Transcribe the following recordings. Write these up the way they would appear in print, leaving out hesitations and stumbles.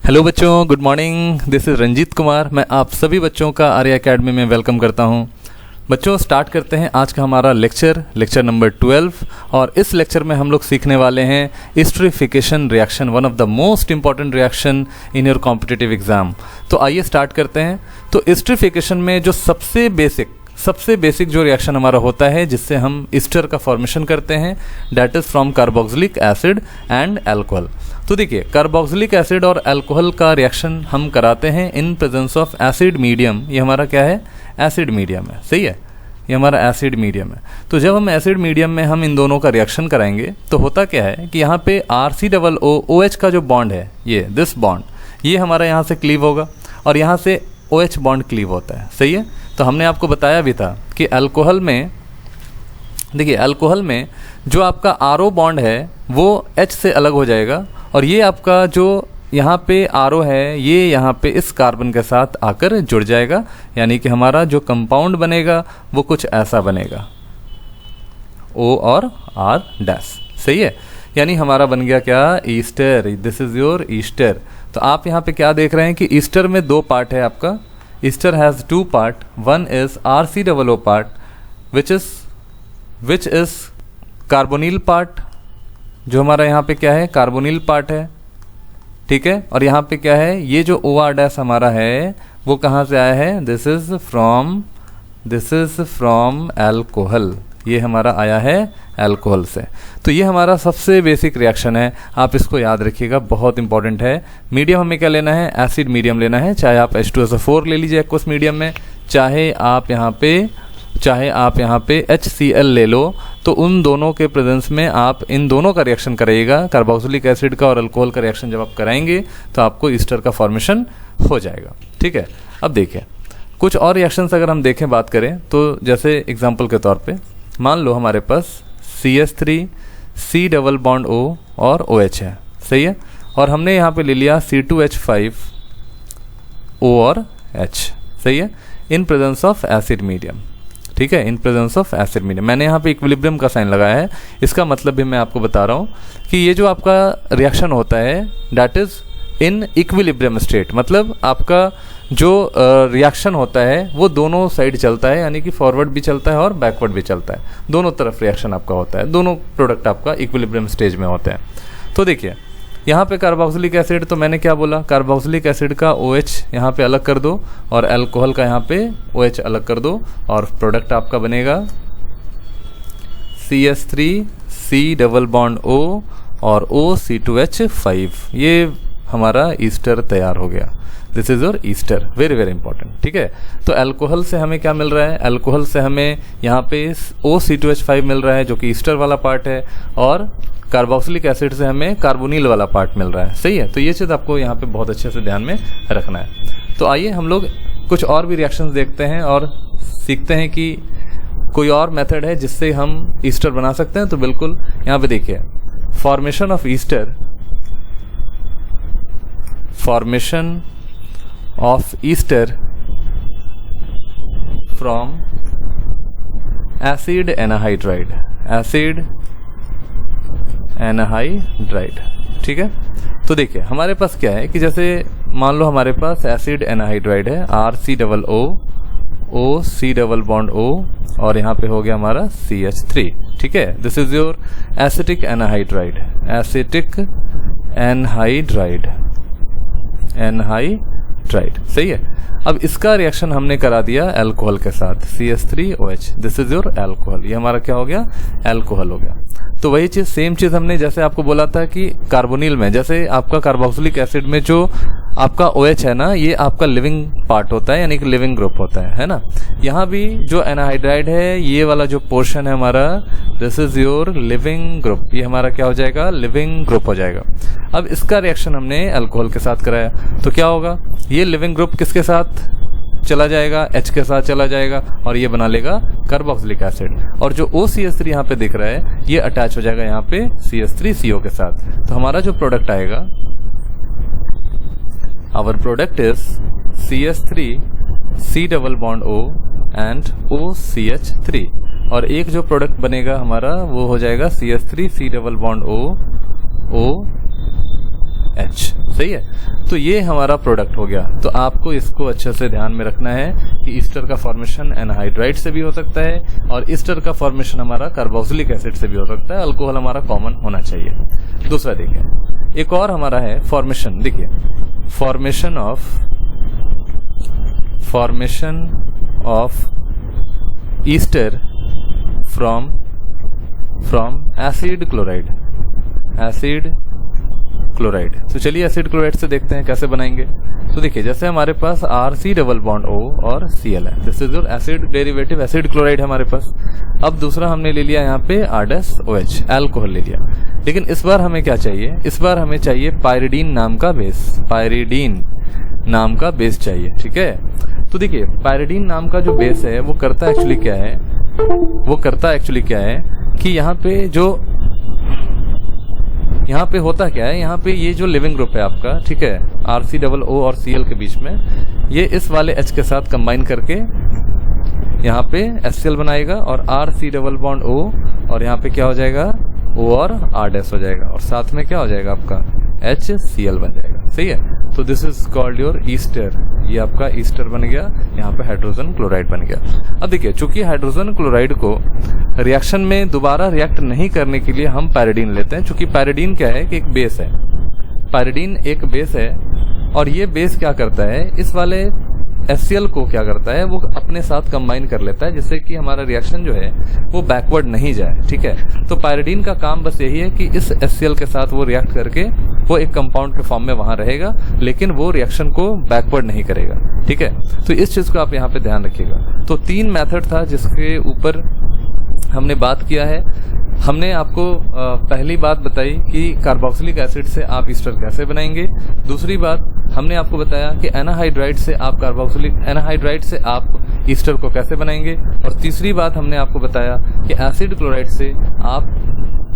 Hello बच्चों, good morning. This is Ranjit Kumar. मैं आप सभी बच्चों का आर्या एकेडमी में वेलकम करता हूं। बच्चों, स्टार्ट करते हैं आज का हमारा लेक्चर नंबर 12। और इस लेक्चर में हम लोग सीखने वाले हैं esterification reaction, one of the most important reaction in your competitive exam. तो आइए स्टार्ट करते हैं। तो एस्टरिफिकेशन में जो सबसे बेसिक जो रिएक्शन हमारा होता है जिससे हम ईस्टर का फॉर्मेशन करते हैं, that is from carboxylic acid and alcohol. तो देखिए, कार्बोक्सिलिक एसिड और अल्कोहल का रिएक्शन हम कराते हैं in presence of acid medium. ये हमारा क्या है? एसिड मीडियम है, सही है। ये हमारा एसिड मीडियम है। तो जब हम एसिड मीडियम में हम इन दोनों का रिएक्शन कराएंगे तो होता क्या है कि यहाँ पे RCOOH का जो बॉन्ड है, ये दिस बॉन्ड, ये हमारा यहाँ से क्लीव होगा और यहाँ से OH बॉन्ड क्लीव होता है, सही है। तो हमने आपको बताया भी था कि अल्कोहल में, देखिए अल्कोहल में जो आपका RO बॉन्ड है वो H से अलग हो जाएगा और ये आपका जो यहाँ पे RO है ये यहाँ पे इस कार्बन के साथ आकर जुड़ जाएगा, यानी कि हमारा जो कंपाउंड बनेगा वो कुछ ऐसा बनेगा, O और R डैश, सही है। यानी हमारा बन गया क्या? Easter. This is your Easter. तो आप यहाँ पे क्या देख रहे हैं कि ईस्टर में दो पार्ट है आपका। Ester has two part. One is RCOO part which is carbonyl part, जो हमारा यहाँ पे क्या है? कार्बोनिल पार्ट है, ठीक है। और यहाँ पे क्या है? ये जो OR डैश हमारा है वो कहाँ से आया है? This is from alcohol. ये हमारा आया है अल्कोहल से। तो ये हमारा सबसे बेसिक रिएक्शन है, आप इसको याद रखिएगा, बहुत इंपॉर्टेंट है। मीडियम हमें क्या लेना है? एसिड मीडियम लेना है। चाहे आप H2SO4 ले लीजिए एक्वस मीडियम में, चाहे आप यहाँ पे HCl ले लो। तो उन दोनों के प्रेजेंस में आप इन दोनों का रिएक्शन कराइएगा। कार्बोक्सिलिक एसिड का और अल्कोहल का रिएक्शन जब आप कराएंगे तो आपको ईस्टर का फॉर्मेशन हो जाएगा, ठीक है। अब देखिए कुछ और रिएक्शंस अगर हम देखें, बात करें तो जैसे एग्जांपल के तौर पे मान लो हमारे पास CH3 C double bond O और OH है, सही है। और हमने यहाँ पे ले लिया C2H5 O और H, सही है, in presence of acid medium, ठीक है, in presence of acid medium. मैंने यहाँ पे इक्विलिब्रियम का साइन लगाया है। इसका मतलब भी मैं आपको बता रहा हूँ कि ये जो आपका रिएक्शन होता है that is in equilibrium state, मतलब आपका जो रिएक्शन होता है वो दोनों साइड चलता है, यानी कि फॉरवर्ड भी चलता है और बैकवर्ड भी चलता है, दोनों तरफ रिएक्शन आपका होता है, दोनों प्रोडक्ट आपका इक्विलिब्रियम स्टेज में होते हैं। तो देखिए यहाँ पे कार्बोक्सिलिक एसिड, तो मैंने क्या बोला? कार्बोक्सिलिक एसिड का OH यहाँ पे अलग कर दो और अल्कोहल का यहाँ पे OH अलग कर दो और प्रोडक्ट आपका बनेगा CH3 C double bond O और O C2H5। ये हमारा ईस्टर तैयार हो गया। This is your Easter, very very important, ठीक है। तो अल्कोहल से हमें क्या मिल रहा है? अल्कोहल से हमें यहाँ पे O C2H5 मिल रहा है जो कि ईस्टर वाला पार्ट है, और कार्बोक्सिलिक एसिड से हमें कार्बोनिल वाला पार्ट मिल रहा है, सही है। तो ये चीज़ आपको यहाँ पे बहुत अच्छे से ध्यान में रखना है। तो आइए हम लोग कुछ और भी रिएक्शंस देखते हैं और सीखते हैं कि कोई और मेथड है जिससे हम ईस्टर बना सकते हैं। तो बिल्कुल यहाँ पे देखिए, formation of ester from acid anhydride, ठीक है। तो देखिए हमारे पास क्या है कि जैसे मान लो हमारे पास एसिड एनाहाइड्राइड है, RCOO O C double bond O और यहाँ पे हो गया हमारा CH3, ठीक है। This is your acetic anhydride, सही है। अब इसका रिएक्शन हमने करा दिया अल्कोहल के साथ, CH3OH। This is your alcohol, ये हमारा क्या हो गया? अल्कोहल हो गया। तो वही चीज़, सेम चीज़ हमने जैसे आपको बोला था कि कार्बोनिल में, जैसे आपका कार्बोक्सिलिक एसिड में जो आपका OH है ना, ये आपका लिविंग पार्ट होता है, यानी कि लिविंग ग्रुप होता है ना। यहाँ भी जो एनाहाइड्राइड है, ये वाला जो पोर्शन है हमारा, this is your leaving group, ये हमारा क्या हो जाएगा? लिविंग ग्रुप हो जाएगा। अब इसका रिएक्शन हमने अल्कोहल के साथ कराया तो क्या होगा? ये लिविंग ग्रुप किसके साथ चला जाएगा? H के साथ चला जाएगा और ये बना लेगा कार्बोक्सिलिक एसिड। और जो OCH3 यहाँ पे दिख रहा है ये अटैच हो जाएगा यहाँ पे CH3CO के साथ। तो हमारा जो प्रोडक्ट आएगा, our product is CH3 C double bond O and OCH3, और एक जो प्रोडक्ट बनेगा हमारा वो हो जाएगा CH3 C double bond O H। सही है, तो ये हमारा प्रोडक्ट हो गया। तो आपको इसको अच्छे से ध्यान में रखना है कि ईस्टर का फॉर्मेशन एनहाइड्राइड से भी हो सकता है और ईस्टर का फॉर्मेशन हमारा कार्बोक्सिलिक एसिड से भी हो सकता है। अल्कोहल हमारा कॉमन होना चाहिए। दूसरा देखिए, एक और हमारा है फॉर्मेशन। देखिए, formation of ester from acid chloride. तो चलिए एसिड क्लोराइड से देखते हैं कैसे बनाएंगे। तो देखिए, जैसे हमारे पास RC डबल बॉन्ड O और Cl है, this is your acid derivative, acid chloride है हमारे पास। अब दूसरा हमने ले लिया यहाँ पे R-OH, अल्कोहल ले लिया। लेकिन इस बार हमें क्या चाहिए? इस बार हमें चाहिए पायरिडीन नाम का बेस चाहिए। ठीक है, तो देखिए पायरिडीन नाम का जो बेस है वो करता एक्चुअली क्या है कि यहाँ पे होता क्या है, यहाँ पे ये जो लिविंग ग्रुप है आपका, ठीक है, RC डबल O और Cl के बीच में, ये इस वाले H के साथ कंबाइन करके यहाँ पे HCl बनाएगा और RC डबल बॉन्ड O और यहाँ पे क्या हो जाएगा, O और R- हो जाएगा और साथ में क्या हो जाएगा आपका HCl बन जाएगा। सही है, तो this is called your Easter. ये आपका ईस्टर बन गया, यहाँ पे हाइड्रोजन क्लोराइड बन गया। अब देखिए, चूंकि हाइड्रोजन क्लोराइड को रिएक्शन में दोबारा रिएक्ट नहीं करने के लिए हम पैरिडीन लेते हैं। चूंकि पैरिडीन क्या है कि एक बेस है, पैरिडीन एक बेस है और ये बेस क्या करता है, इस वाले HCl को क्या करता है, वो अपने साथ कंबाइन कर लेता है जिससे कि हमारा रिएक्शन जो है वो बैकवर्ड नहीं जाए। ठीक है, तो पैरिडीन का काम बस यही है कि इस HCl के साथ वो रिएक्ट करके वो एक कंपाउंड के फॉर्म में वहां रहेगा, लेकिन वो रिएक्शन को बैकवर्ड नहीं करेगा। ठीक है, तो इस चीज को आप यहाँ पे ध्यान रखिएगा। तो 3 मेथड था जिसके ऊपर हमने बात किया है। हमने आपको पहली बात बताई कि कार्बोक्सिलिक एसिड से आप ईस्टर कैसे बनाएंगे। दूसरी बात हमने आपको बताया कि एनाहाइड्राइड से आप ईस्टर को कैसे बनाएंगे। और तीसरी बात हमने आपको बताया कि एसिड क्लोराइड से आप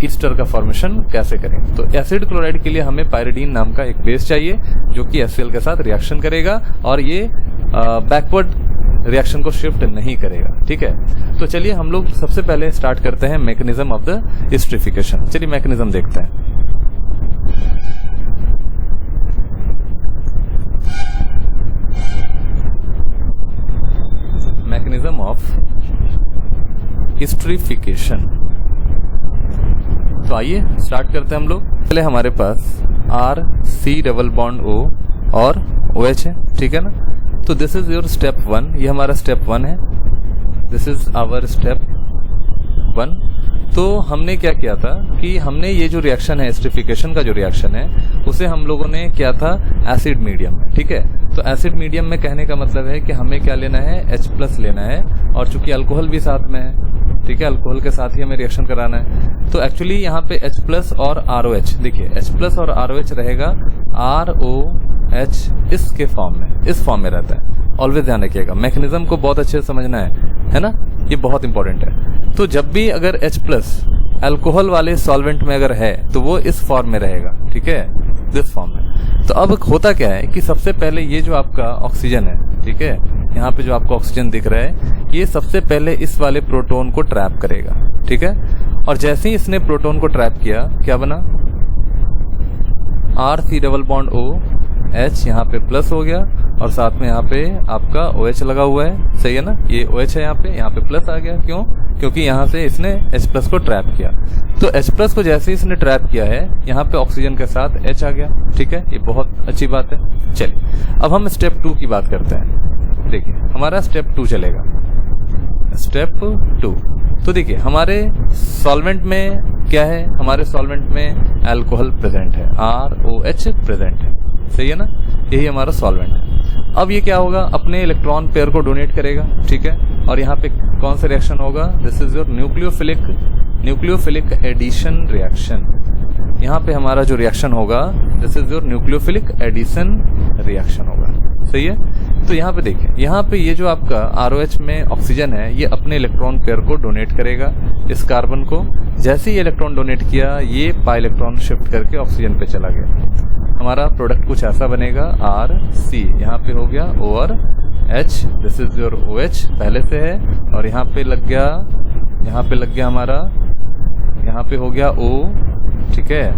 ईस्टर का फॉर्मेशन कैसे करें। तो एसिड क्लोराइड के लिए हमें पायरिडीन नाम का एक बेस चाहिए जो कि HCl के साथ रिएक्शन करेगा और ये बैकवर्ड रिएक्शन को शिफ्ट नहीं करेगा। ठीक है, तो चलिए हम लोग सबसे पहले स्टार्ट करते हैं मैकेनिज्म ऑफ द एस्टरिफिकेशन। चलिए मैकेनिज्म देखते हैं। Mechanism of esterification. तो आइए स्टार्ट करते हैं हम लोग। पहले हमारे पास RC डबल बॉन्ड O और OH है। ठीक है ना, तो दिस इज योर स्टेप 1, ये हमारा स्टेप 1 है, दिस इज आवर स्टेप 1। तो हमने क्या किया था कि हमने ये जो रिएक्शन है, एस्टरिफिकेशन का जो रिएक्शन है, उसे हम लोगों ने किया था एसिड मीडियम में। ठीक है, तो एसिड मीडियम में कहने का मतलब है कि हमें क्या लेना है, H+ लेना है और चूंकि अल्कोहल भी साथ में है, ठीक है, अल्कोहल के साथ ही हमें रिएक्शन कराना है। तो एक्चुअली यहाँ पे H+ और ROH, देखिए H+ और ROH रहेगा ROH इसके फॉर्म में, इस फॉर्म में रहता है। ऑलवेज ध्यान रखिएगा, मैकेनिज्म को बहुत अच्छे से समझना है ना, ये बहुत इंपॉर्टेंट है। तो जब भी अगर H+ अल्कोहल वाले सॉल्वेंट में अगर है तो वो इस फॉर्म में रहेगा। ठीक है, दिस फॉर्म में। तो अब होता क्या है कि सबसे पहले ये जो आपका ऑक्सीजन है, ठीक है, यहाँ पे जो आपको ऑक्सीजन दिख रहा है, ये सबसे पहले इस वाले प्रोटॉन को ट्रैप करेगा। ठीक है, और जैसे ही इसने प्रोटॉन को ट्रैप किया, क्या बना, RC डबल बॉन्ड OH यहाँ पे प्लस हो गया और साथ में यहाँ पे आपका OH लगा हुआ है। सही है ना, ये OH है, यहाँ पे प्लस आ गया। क्यों? क्योंकि यहाँ से इसने H+ को ट्रैप किया। तो H+ को जैसे ही इसने ट्रैप किया है, यहाँ पे ऑक्सीजन के साथ H आ गया। ठीक है, ये बहुत अच्छी बात है। चलिए अब हम स्टेप 2 की बात करते हैं। देखिए हमारा स्टेप 2 चलेगा, स्टेप 2। तो देखिए हमारे सॉल्वेंट में क्या है, हमारे सॉल्वेंट में अल्कोहल प्रेजेंट है, ROH प्रेजेंट है। सही है ना, यही हमारा सॉल्वेंट है। अब ये क्या होगा, अपने इलेक्ट्रॉन पेयर को डोनेट करेगा। ठीक है, और यहाँ पे कौन सा रिएक्शन होगा, this is your nucleophilic addition reaction. यहाँ पे हमारा जो रिएक्शन होगा, this is your nucleophilic addition reaction होगा। सही है, तो यहाँ पे देखिए, यहाँ पे ये जो आपका ROH में ऑक्सीजन है, ये अपने इलेक्ट्रॉन पेयर को डोनेट करेगा इस कार्बन को। जैसे ही इलेक्ट्रॉन डोनेट किया, ये पाई इलेक्ट्रॉन शिफ्ट करके ऑक्सीजन पे चला गया। हमारा प्रोडक्ट कुछ ऐसा बनेगा, RC, यहाँ पे हो गया O और H, this is your OH पहले से है, और यहाँ पे लग गया हमारा, यहाँ पे हो गया O। ठीक है,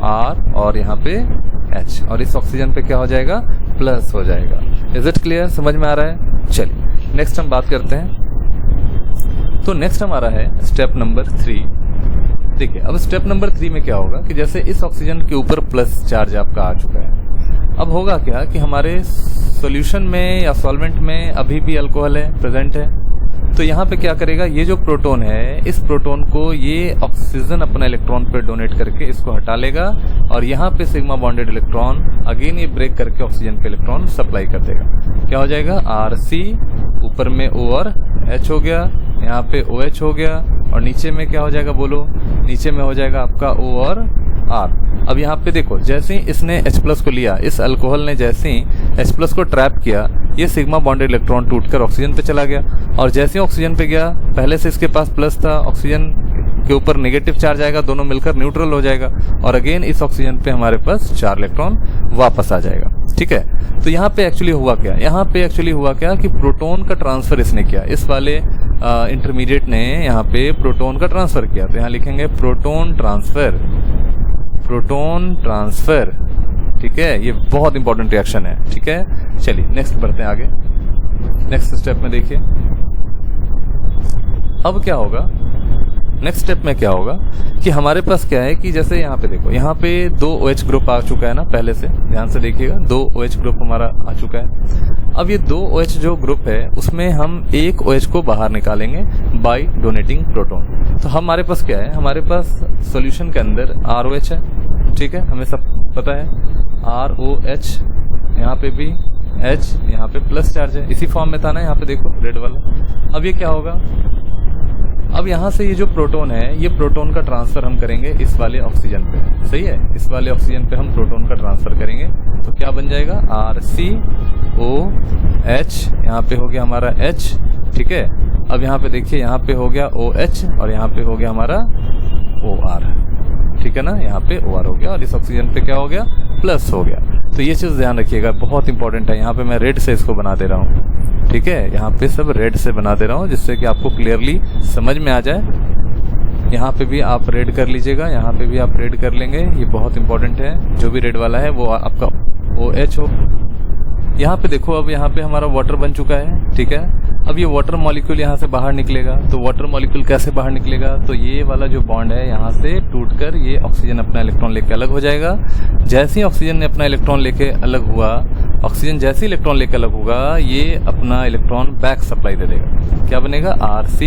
R और यहाँ पे H, और इस ऑक्सीजन पे क्या हो जाएगा, प्लस हो जाएगा। इज इट क्लियर, समझ में आ रहा है? चलिए नेक्स्ट हम बात करते हैं। तो नेक्स्ट हमारा है स्टेप नंबर 3। देखिए अब स्टेप नंबर 3 में क्या होगा कि जैसे इस ऑक्सीजन के ऊपर प्लस चार्ज आपका आ चुका है, अब होगा क्या कि हमारे सॉल्यूशन में या सॉल्वेंट में अभी भी अल्कोहल है, प्रेजेंट है। तो यहाँ पे क्या करेगा, ये जो प्रोटोन है, इस प्रोटोन को ये ऑक्सीजन अपना इलेक्ट्रॉन पे डोनेट करके इसको हटा लेगा, और यहाँ पे सिग्मा बॉन्डेड इलेक्ट्रॉन अगेन ये ब्रेक करके ऑक्सीजन पे इलेक्ट्रॉन सप्लाई कर देगा। क्या हो जाएगा, Rc, ऊपर में O और H हो गया, यहाँ पे OH हो गया, और नीचे में क्या हो जाएगा बोलो, नीचे में हो जाएगा आपका O और R। अब यहाँ पे देखो, जैसे ही इसने H+ को लिया, इस अल्कोहल ने जैसे ही H+ को ट्रैप किया, ये सिग्मा बॉन्डेड इलेक्ट्रॉन टूटकर ऑक्सीजन पे चला गया, और जैसे ही ऑक्सीजन पे गया, पहले से इसके पास प्लस था, ऑक्सीजन के ऊपर नेगेटिव चार्ज आएगा, दोनों मिलकर न्यूट्रल हो जाएगा, और अगेन इस ऑक्सीजन पे हमारे पास 4 इलेक्ट्रॉन वापस आ जाएगा। ठीक है, तो यहाँ पे एक्चुअली हुआ क्या, यहाँ पे एक्चुअली हुआ क्या कि प्रोटोन का ट्रांसफर इसने किया, इस वाले इंटरमीडिएट ने यहाँ पे प्रोटोन का ट्रांसफर किया। तो यहाँ लिखेंगे प्रोटोन ट्रांसफर, प्रोटोन ट्रांसफर। ठीक है, ये बहुत इंपॉर्टेंट रिएक्शन है। ठीक है, चलिए नेक्स्ट बढ़ते हैं आगे। नेक्स्ट स्टेप में देखिए अब क्या होगा, नेक्स्ट स्टेप में क्या होगा कि हमारे पास क्या है कि जैसे यहाँ पे देखो, यहाँ पे 2 OH ग्रुप आ चुका है ना, पहले से ध्यान से देखिएगा, 2 OH ग्रुप हमारा आ चुका है। अब ये 2 OH जो ग्रुप है उसमें हम एक OH को बाहर निकालेंगे बाय डोनेटिंग प्रोटोन। तो हमारे पास क्या है, हमारे पास सॉल्यूशन के अंदर ROH है, ठीक है, हमें सब पता है, ROH, यहाँ पे भी H, यहाँ पे प्लस चार्ज है, इसी फॉर्म में था ना, यहाँ पे देखो रेड वाला। अब ये क्या होगा, अब यहाँ से ये जो प्रोटोन है, ये प्रोटोन का ट्रांसफर हम करेंगे इस वाले ऑक्सीजन पे, सही है, इस वाले ऑक्सीजन पे हम प्रोटोन का ट्रांसफर करेंगे। तो क्या बन जाएगा, RCOH, यहाँ पे हो गया हमारा H। ठीक है, अब यहाँ पे देखिए, यहाँ पे हो गया OH और यहाँ पे हो गया हमारा OR। ठीक है ना, यहाँ पे OR हो गया और इस ऑक्सीजन पे क्या हो गया, प्लस हो गया। तो ये चीज ध्यान रखिएगा, बहुत इंपॉर्टेंट है। यहाँ पे मैं रेड से इसको बना दे रहा हूँ, ठीक है, यहाँ पे सब रेड से बना दे रहा हूँ जिससे कि आपको क्लियरली समझ में आ जाए। यहाँ पे भी आप रेड कर लीजिएगा, यहाँ पे भी आप रेड कर लेंगे, ये बहुत इंपॉर्टेंट है। जो भी रेड वाला है वो आपका OH हो। यहाँ पे देखो, अब यहाँ पे हमारा वाटर बन चुका है। ठीक है, अब ये वाटर मॉलिक्यूल यहाँ से बाहर निकलेगा। तो वाटर मॉलिक्यूल कैसे बाहर निकलेगा, तो ये वाला जो बॉन्ड है यहाँ से टूटकर ये ऑक्सीजन अपना इलेक्ट्रॉन लेके अलग हो जाएगा। जैसे ही ऑक्सीजन ने अपना इलेक्ट्रॉन लेके अलग हुआ, ऑक्सीजन जैसे ही इलेक्ट्रॉन लेके अलग होगा, ये अपना इलेक्ट्रॉन बैक सप्लाई दे देगा। क्या बनेगा, RC,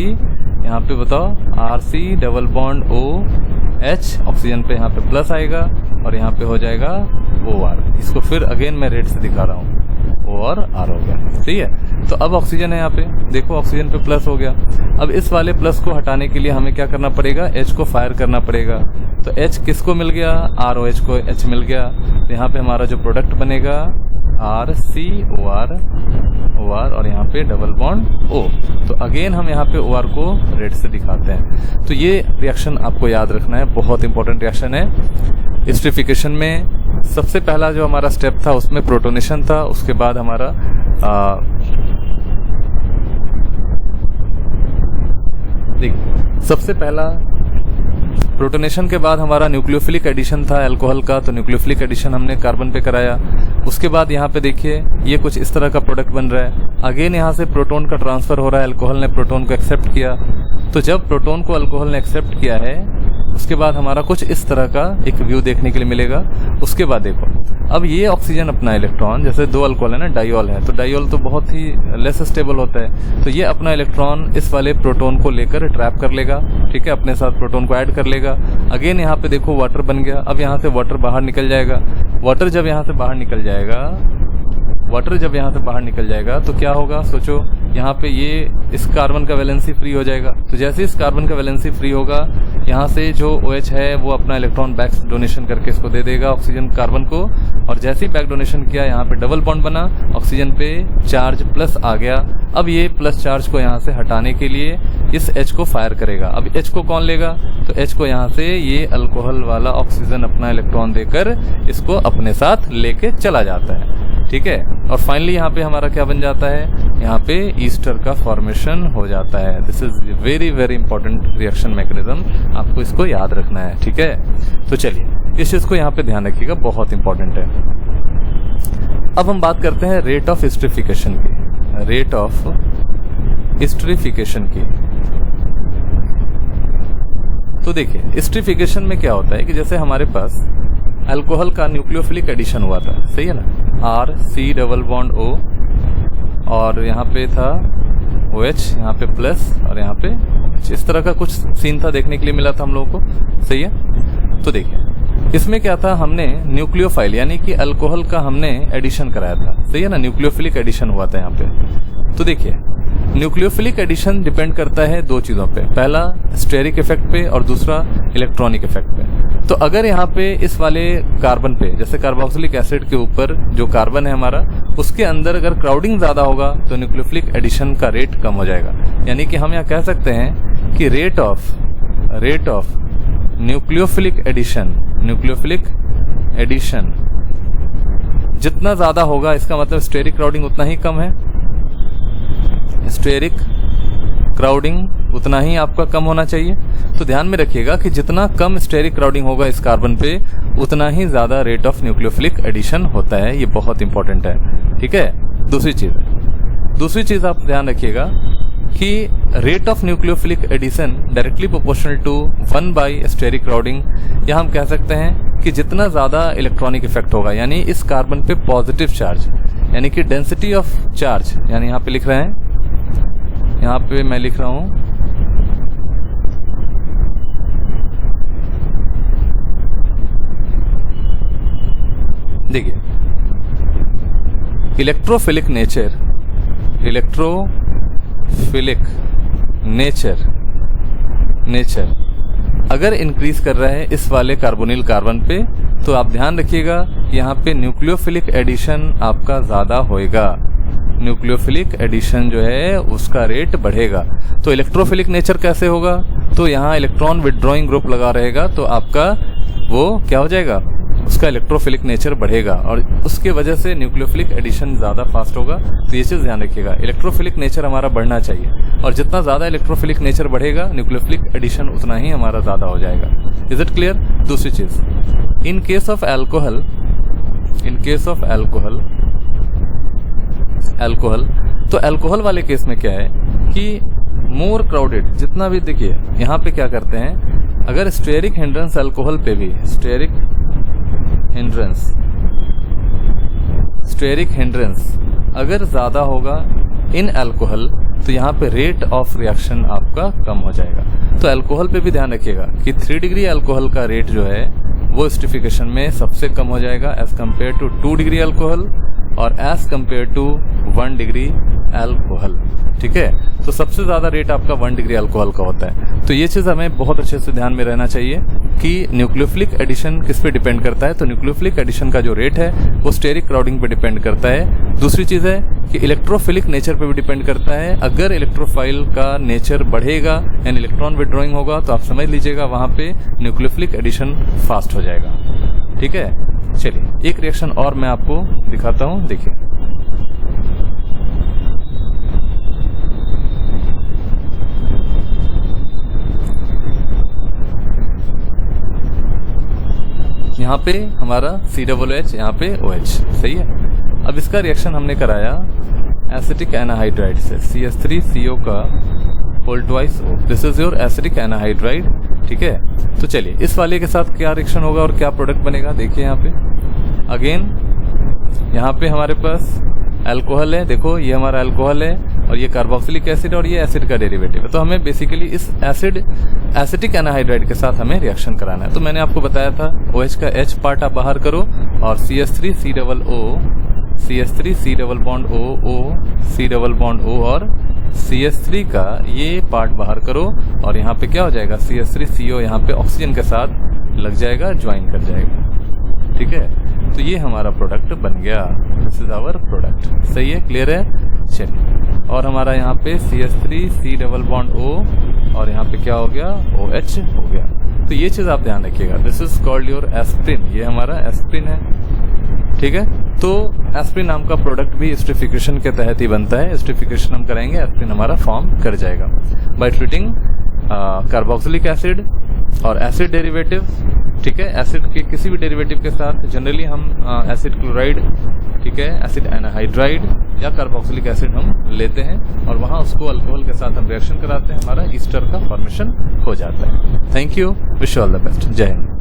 यहाँ पे बताओ, RC double bond OH, oxygen पे यहाँ पे प्लस आएगा और यहाँ पे हो जाएगा OR। इसको फिर अगेन मैं रेड से दिखा रहा हूँ, O और R हो गया। ठीक है, तो अब ऑक्सीजन है यहाँ पे, देखो ऑक्सीजन पे प्लस हो गया। अब इस वाले प्लस को हटाने के लिए हमें क्या करना पड़ेगा, H को फायर करना पड़ेगा। तो H किसको मिल गया, ROH को H मिल गया। तो यहाँ पे हमारा जो प्रोडक्ट बनेगा RCOR, OR और यहाँ पे डबल बॉन्ड O। तो अगेन हम यहाँ पे OR को रेड से दिखाते हैं। तो ये रिएक्शन आपको याद रखना है, बहुत इंपॉर्टेंट रिएक्शन है। एस्टरिफिकेशन में सबसे पहला जो हमारा स्टेप था उसमें प्रोटोनेशन था, उसके बाद हमारा सबसे पहला प्रोटोनेशन के बाद हमारा न्यूक्लियोफिलिक एडिशन था अल्कोहल का। तो न्यूक्लियोफिलिक एडिशन हमने कार्बन पे कराया। उसके बाद यहाँ पे देखिए ये कुछ इस तरह का प्रोडक्ट बन रहा है। अगेन यहाँ से प्रोटोन का ट्रांसफर हो रहा है, अल्कोहल ने प्रोटोन को एक्सेप्ट किया। तो जब प्रोटोन को अल्कोहल ने एक्सेप्ट किया है, उसके बाद हमारा कुछ इस तरह का एक व्यू देखने के लिए मिलेगा। उसके बाद देखो, अब ये ऑक्सीजन अपना इलेक्ट्रॉन, जैसे 2 अल्कोहल है ना, डाइऑल है, तो डाइऑल तो बहुत ही लेस स्टेबल होता है। तो ये अपना इलेक्ट्रॉन इस वाले प्रोटोन को लेकर ट्रैप कर लेगा, ठीक है, अपने साथ प्रोटोन को ऐड कर लेगा। अगेन यहाँ पे देखो वाटर बन गया। अब यहाँ से वाटर बाहर निकल जाएगा। वाटर जब यहाँ से बाहर निकल जाएगा, तो क्या होगा, सोचो, यहाँ पे ये इस कार्बन का वैलेंसी फ्री हो जाएगा। तो जैसे इस कार्बन का वैलेंसी फ्री होगा, यहाँ से जो OH है वो अपना इलेक्ट्रॉन बैक डोनेशन करके इसको दे देगा ऑक्सीजन कार्बन को। और जैसे ही बैक डोनेशन किया, यहाँ पे डबल बॉन्ड बना, ऑक्सीजन पे चार्ज प्लस आ गया। अब ये प्लस चार्ज को यहाँ से हटाने के लिए इस H को फायर करेगा। अब H को कौन लेगा, तो H को यहाँ से ये अल्कोहल वाला ऑक्सीजन अपना इलेक्ट्रॉन देकर इसको अपने साथ लेके चला जाता है, ठीक है। और फाइनली यहाँ पे हमारा क्या बन जाता है, यहाँ पे ईस्टर का फॉर्मेशन हो जाता है। This is very very important reaction mechanism, आपको इसको याद रखना है, ठीक है। तो चलिए इस चीज को यहाँ पे ध्यान रखिएगा, बहुत इंपॉर्टेंट है। अब हम बात करते हैं रेट ऑफ एस्टरिफिकेशन की। रेट ऑफ एस्टरिफिकेशन की, तो देखिए एस्टरिफिकेशन में क्या होता है कि जैसे हमारे पास अल्कोहल का न्यूक्लियोफिलिक एडिशन हुआ था, सही है ना, R C⋯O और यहाँ पे था OH, यहाँ पे प्लस और यहाँ पे OH। इस तरह का कुछ सीन था देखने के लिए मिला था हम लोगों को, सही है। तो देखिए इसमें क्या था, हमने न्यूक्लियोफाइल यानी कि अल्कोहल का हमने एडिशन कराया था, सही है ना, न्यूक्लियोफिलिक एडिशन हुआ था यहाँ पे। तो देखिए न्यूक्लियोफिलिक एडिशन डिपेंड करता है दो चीजों पे, पहला स्टेरिक इफेक्ट पे और दूसरा इलेक्ट्रॉनिक इफेक्ट पे। तो अगर यहाँ पे इस वाले कार्बन पे, जैसे कार्बोक्सिलिक एसिड के ऊपर जो कार्बन है हमारा, उसके अंदर अगर क्राउडिंग ज्यादा होगा तो न्यूक्लियोफिलिक एडिशन का रेट कम हो जाएगा। यानी कि हम यहाँ कह सकते हैं कि रेट ऑफ न्यूक्लियोफिलिक एडिशन जितना ज्यादा होगा, इसका मतलब स्टेरिक क्राउडिंग उतना ही कम है, स्टेरिक क्राउडिंग उतना ही आपका कम होना चाहिए। तो ध्यान में रखिएगा कि जितना कम स्टेरिक क्राउडिंग होगा इस कार्बन पे, उतना ही ज्यादा रेट ऑफ न्यूक्लियोफिलिक एडिशन होता है। ये बहुत इंपॉर्टेंट है, ठीक है। दूसरी चीज आप ध्यान रखिएगा कि rate of nucleophilic addition directly proportional to 1 steric crowding, या हम कह सकते हैं कि जितना ज्यादा इलेक्ट्रॉनिक इफेक्ट होगा, यानी इस कार्बन पे पॉजिटिव चार्ज, यानी कि डेंसिटी ऑफ चार्ज, यानी यहाँ पे लिख रहे हैं, यहाँ पे मैं लिख रहा हूं देखिए इलेक्ट्रोफिलिक नेचर अगर इंक्रीज कर रहा है इस वाले कार्बोनिल कार्बन पे, तो आप ध्यान रखिएगा यहाँ पे न्यूक्लियोफिलिक एडिशन आपका ज्यादा होएगा, न्यूक्लियोफिलिक एडिशन जो है उसका रेट बढ़ेगा। तो इलेक्ट्रोफिलिक नेचर कैसे होगा, तो यहाँ इलेक्ट्रॉन विड्रॉइंग ग्रुप लगा रहेगा, तो आपका वो क्या हो जाएगा, उसका इलेक्ट्रोफिलिक नेचर बढ़ेगा और उसके वजह से न्यूक्लियोफिलिक एडिशन ज्यादा फास्ट होगा। तो ये चीज ध्यान रखिएगा, इलेक्ट्रोफिलिक नेचर हमारा बढ़ना चाहिए, और जितना ज्यादा इलेक्ट्रोफिलिक नेचर बढ़ेगा न्यूक्लियोफिलिक एडिशन उतना ही हमारा ज्यादा हो जाएगा। Is it clear? दूसरी चीज, इन केस ऑफ अल्कोहल, तो अल्कोहल वाले केस में क्या है कि मोर क्राउडेड, जितना भी देखिए यहाँ पे क्या करते हैं, अगर स्टेरिक हिंड्रेंस अल्कोहल पे भी, स्टेरिक हिंड्रेंस अगर ज्यादा होगा इन अल्कोहल, तो यहाँ पे रेट ऑफ रिएक्शन आपका कम हो जाएगा। तो अल्कोहल पे भी ध्यान रखिएगा कि 3 डिग्री अल्कोहल का रेट जो है वो एस्टरिफिकेशन में सबसे कम हो जाएगा as compare to 2 degree alcohol और as compare to 1 degree alcohol, ठीक है। तो सबसे ज्यादा रेट आपका 1 डिग्री अल्कोहल का होता है। तो ये चीज हमें बहुत अच्छे से ध्यान में रहना चाहिए कि न्यूक्लियोफिलिक एडिशन किस पे डिपेंड करता है। तो न्यूक्लियोफिलिक एडिशन का जो रेट है वो स्टेरिक क्राउडिंग पे डिपेंड करता है। दूसरी चीज है कि इलेक्ट्रोफिलिक नेचर पे भी डिपेंड करता है। अगर इलेक्ट्रोफाइल का नेचर बढ़ेगा यानी इलेक्ट्रॉन विड्रॉइंग होगा, तो आप समझ लीजिएगा वहां पे न्यूक्लियोफिलिक एडिशन फास्ट हो जाएगा, ठीक है। चलिए एक रिएक्शन और मैं आपको दिखाता हूं, देखिए। यहाँ पे हमारा COOH, यहाँ पे OH, सही है। अब इसका रिएक्शन हमने कराया एसिटिक एनाहाइड्राइड से, CH3CO का whole twice O। This is your acetic anhydride, ठीक है। तो चलिए इस वाले के साथ क्या रिएक्शन होगा और क्या प्रोडक्ट बनेगा, देखिए यहाँ पे अगेन, यहाँ पे हमारे पास अल्कोहल है, देखो ये हमारा अल्कोहल है और ये कार्बोक्सिलिक एसिड और ये एसिड का डेरिवेटिव है। तो हमें बेसिकली इस एसिटिक एनाहाइड्राइड के साथ हमें रिएक्शन कराना है। तो मैंने आपको बताया था OH का H पार्ट आप बाहर करो और CH3C⋯O और CH3 का ये पार्ट बाहर करो और यहाँ पे क्या हो जाएगा, CH3CO यहाँ पे ऑक्सीजन के साथ लग जाएगा, ज्वाइन कर जाएगा, ठीक है। तो ये हमारा प्रोडक्ट बन गया, दिस इज आवर प्रोडक्ट, सही है, क्लियर है। चलिए और हमारा यहाँ पे CH3C⋯O और यहाँ पे क्या हो गया, OH हो गया। तो ये चीज आप ध्यान रखिएगा, this is called your aspirin, ये हमारा एस्प्रिन है, ठीक है। तो एस्प्रिन नाम का प्रोडक्ट भी एस्टरिफिकेशन के तहत ही बनता है। एस्टरिफिकेशन हम कराएंगे, एस्प्रिन हमारा फॉर्म कर जाएगा बाय ट्रीटिंग कार्बोक्सिलिक एसिड और एसिड डेरिवेटिव, ठीक है, एसिड के किसी भी डेरिवेटिव के साथ जनरली हम एसिड क्लोराइड, ठीक है, एसिड एनहाइड्राइड या कार्बोक्सिलिक एसिड हम लेते हैं और वहाँ उसको अल्कोहल के साथ हम रिएक्शन कराते हैं, हमारा ईस्टर का फॉर्मेशन हो जाता है। Thank you, wish you all the best, जय हिंद।